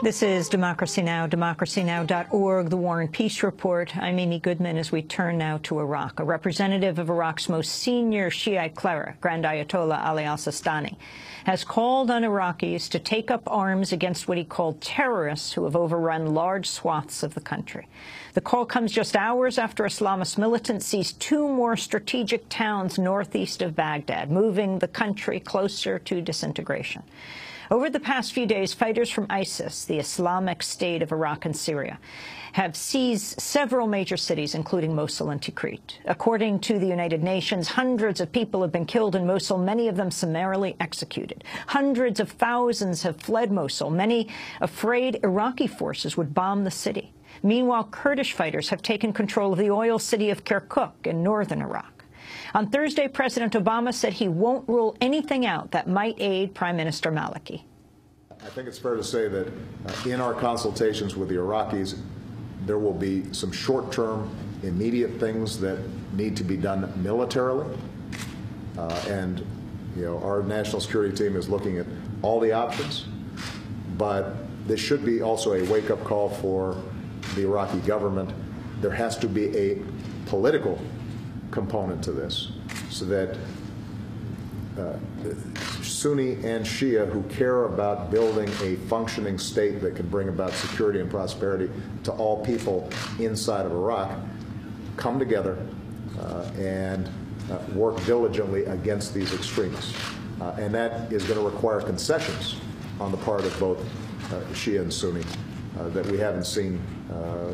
This is Democracy Now!, democracynow.org, The War and Peace Report. I'm Amy Goodman as we turn now to Iraq. A representative of Iraq's most senior Shiite cleric, Grand Ayatollah Ali al-Sistani, has called on Iraqis to take up arms against what he called terrorists who have overrun large swaths of the country. The call comes just hours after Islamist militants seized two more strategic towns northeast of Baghdad, moving the country closer to disintegration. Over the past few days, fighters from ISIS, the Islamic State of Iraq and Syria, have seized several major cities, including Mosul and Tikrit. According to the United Nations, hundreds of people have been killed in Mosul, many of them summarily executed. Hundreds of thousands have fled Mosul, many afraid Iraqi forces would bomb the city. Meanwhile, Kurdish fighters have taken control of the oil city of Kirkuk in northern Iraq. On Thursday, President Obama said he won't rule anything out that might aid Prime Minister Maliki. I think it's fair to say that in our consultations with the Iraqis, there will be some short-term, immediate things that need to be done militarily. And, our national security team is looking at all the options. But this should be also a wake-up call for the Iraqi government. There has to be a political component to this, so that Sunni and Shia who care about building a functioning state that can bring about security and prosperity to all people inside of Iraq come together and work diligently against these extremists. And that is going to require concessions on the part of both Shia and Sunni that we haven't seen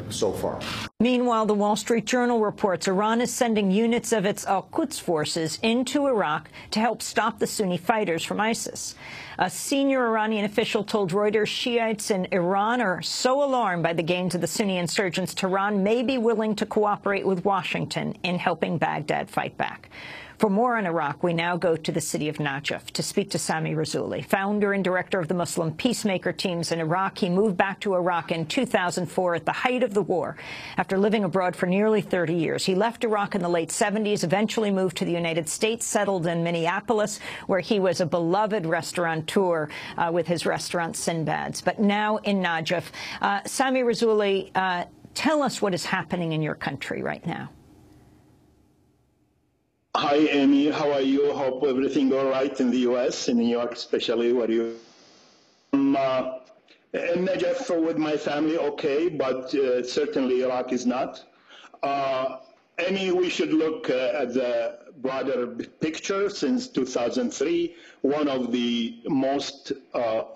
so far. Meanwhile, the Wall Street Journal reports Iran is sending units of its Al-Quds forces into Iraq to help stop the Sunni fighters from ISIS. A senior Iranian official told Reuters Shiites in Iran are so alarmed by the gains of the Sunni insurgents, Tehran may be willing to cooperate with Washington in helping Baghdad fight back. For more on Iraq, we now go to the city of Najaf to speak to Sammy Rizzoli, founder and director of the Muslim peacemaker teams in Iraq. He moved back to Iraq in 2004 at the height of the war. After living abroad for nearly 30 years, he left Iraq in the late 70s, eventually moved to the United States, settled in Minneapolis, where he was a beloved restaurateur with his restaurant Sinbad's. But now in Najaf. Sammy Rizzoli, tell us what is happening in your country right now. Hi, Amy. How are you? Hope everything all right in the U.S., in New York especially, where you... in Najaf with my family, okay, but certainly Iraq is not. Amy, we should look at the broader picture. Since 2003, one of the most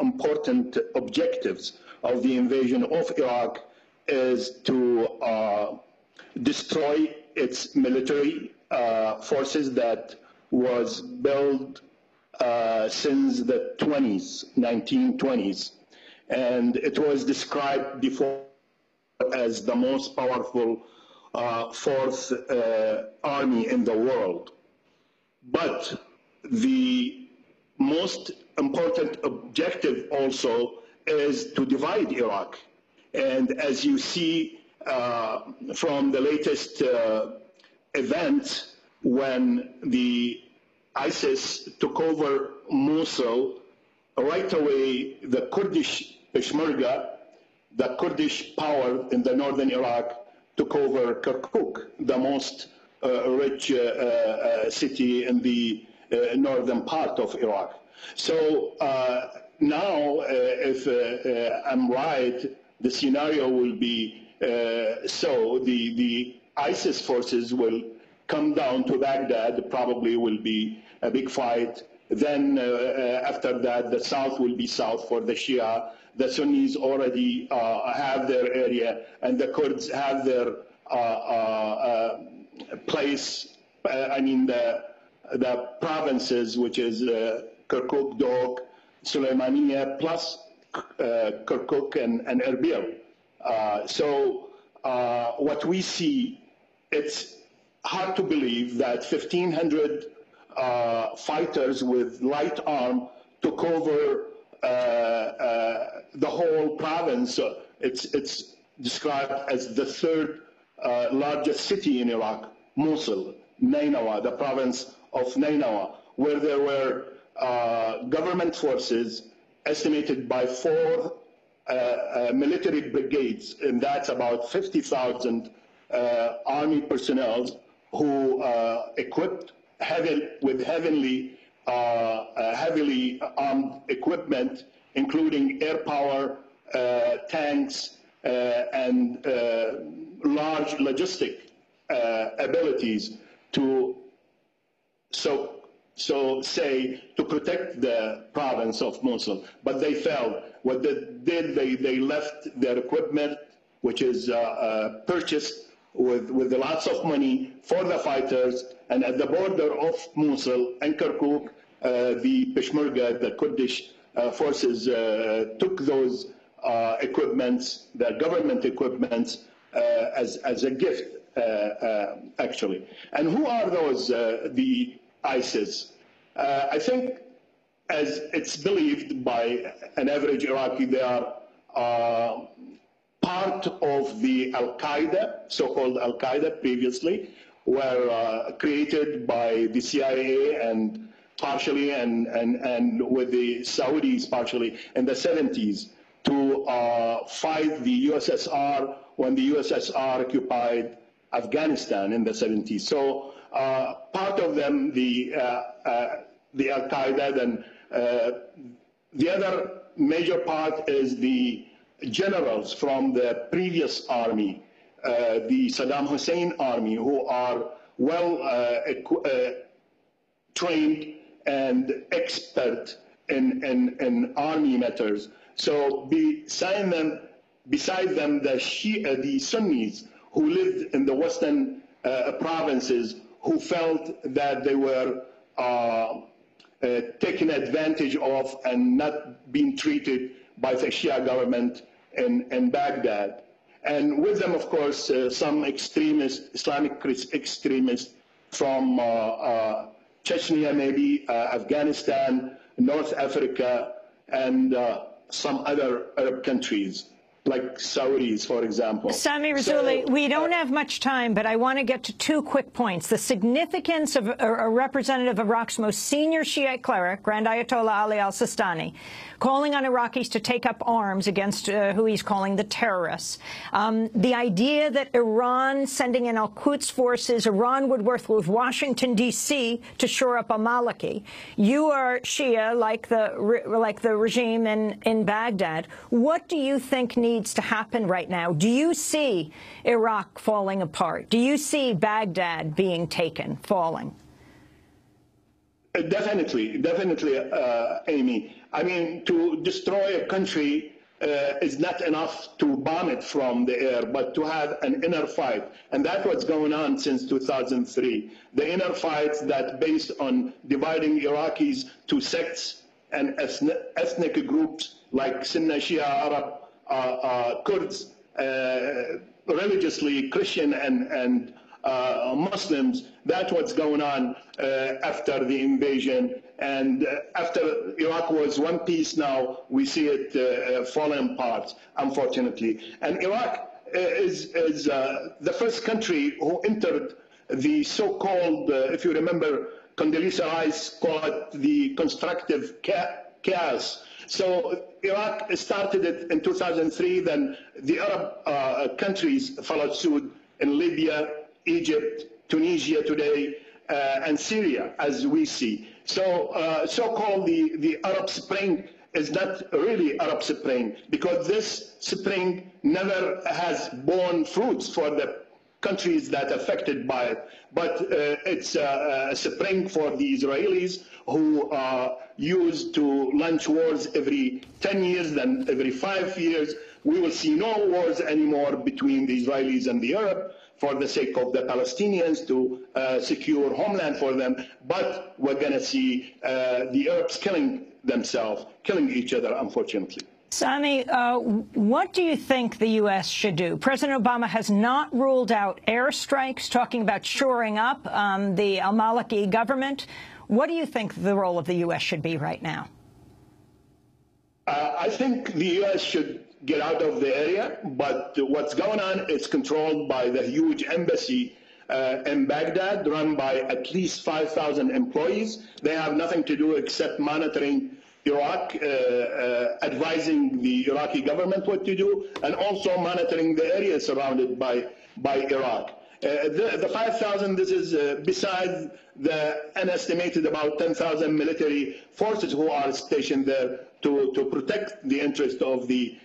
important objectives of the invasion of Iraq is to destroy its military forces that was built since the 1920s. And it was described before as the most powerful fourth army in the world. But the most important objective also is to divide Iraq. And as you see from the latest event, when the ISIS took over Mosul, right away the Kurdish Peshmerga, the Kurdish power in the northern Iraq, took over Kirkuk, the most rich city in the northern part of Iraq. So now, if I'm right, the scenario will be so the ISIS forces will come down to Baghdad, probably will be a big fight. Then after that, the south will be south for the Shia. The Sunnis already have their area, and the Kurds have their place, the provinces, which is Kirkuk, Dohuk, Sulaymaniyah, plus Kirkuk and Erbil. So what we see, it's hard to believe that 1,500 fighters with light arm took over the whole province. It's described as the third largest city in Iraq, Mosul, Nainawa, the province of Nainawa, where there were government forces estimated by 4 military brigades, and that's about 50,000 army personnel who equipped with heavily armed equipment, including air power, tanks, and large logistic abilities to to protect the province of Mosul. But they failed. What they did, they left their equipment, which is purchased with lots of money for the fighters, and at the border of Mosul and Kirkuk, the Peshmerga, the Kurdish forces, took those equipments, the government equipments, as a gift, actually. And who are those, the ISIS? I think, as it's believed by an average Iraqi, they are part of the Al-Qaeda, so-called Al-Qaeda previously, were created by the CIA and partially and with the Saudis partially in the 70s to fight the USSR when the USSR occupied Afghanistan in the 70s. So part of them, the Al-Qaeda, then the other major part is the generals from the previous army, the Saddam Hussein army, who are well trained and expert in army matters. So beside them, the Sunnis who lived in the western provinces, who felt that they were taken advantage of and not being treated by the Shia government in Baghdad. And with them, of course, some extremists, Islamic extremists from Chechnya, maybe, Afghanistan, North Africa, and some other Arab countries, like Saudis, for example. Sammy Rizzoli, we don't have much time, but I want to get to two quick points. The significance of a representative of Iraq's most senior Shiite cleric, Grand Ayatollah Ali al-Sistani, calling on Iraqis to take up arms against who he's calling the terrorists. The idea that Iran sending in al-Quds forces, Iran would work with Washington, D.C. to shore up al-Maliki. You are Shia, like the regime in Baghdad. What do you think needs to happen right now? Do you see Iraq falling apart? Do you see Baghdad being taken, falling? Definitely, Amy. I mean, to destroy a country is not enough to bomb it from the air, but to have an inner fight. And that's what's going on since 2003. The inner fights that based on dividing Iraqis to sects and ethnic groups like Sunni, Shia, Arab, Kurds, religiously Christian and Muslims. That's what's going on after the invasion. And after Iraq was one piece, now we see it falling apart, unfortunately. And Iraq is the first country who entered the so-called, if you remember, Condoleezza Rice called it the constructive chaos. So Iraq started it in 2003, then the Arab countries followed suit in Libya, Egypt, Tunisia today, and Syria, as we see. So so-called the Arab Spring is not really Arab Spring, because this spring never has borne fruits for the countries that are affected by it. But it's a spring for the Israelis, who used to launch wars every 10 years, then every 5 years. We will see no wars anymore between the Israelis and the Arab for the sake of the Palestinians to secure homeland for them. But we're going to see the Arabs killing themselves, killing each other, unfortunately. Sammy, what do you think the U.S. should do? President Obama has not ruled out airstrikes, talking about shoring up the al-Maliki government. What do you think the role of the U.S. should be right now? I think the U.S. should get out of the area, but what's going on is controlled by the huge embassy in Baghdad, run by at least 5,000 employees. They have nothing to do except monitoring Iraq, advising the Iraqi government what to do, and also monitoring the area surrounded by Iraq. The 5,000, this is besides the estimated about 10,000 military forces who are stationed there to protect the interest of the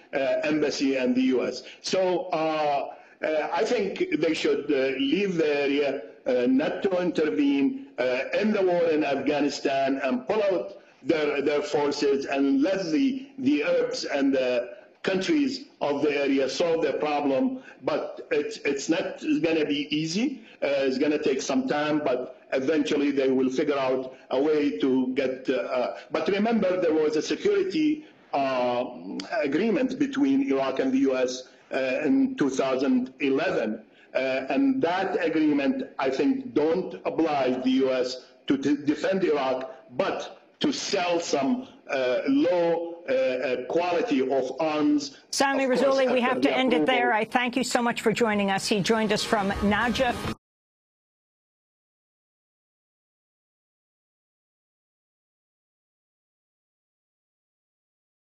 embassy and the U.S. So I think they should leave the area, not to intervene in the war in Afghanistan, and pull out their forces and let the Arabs and the countries of the area solve their problem. But it's not going to be easy. It's going to take some time, but eventually they will figure out a way to get. But remember, there was a security agreement between Iraq and the U.S. In 2011. And that agreement, I think, don't oblige the U.S. to defend Iraq, but to sell some low quality of arms. Sammy Rizzoli, we have to end it there. I thank you so much for joining us. He joined us from Najaf.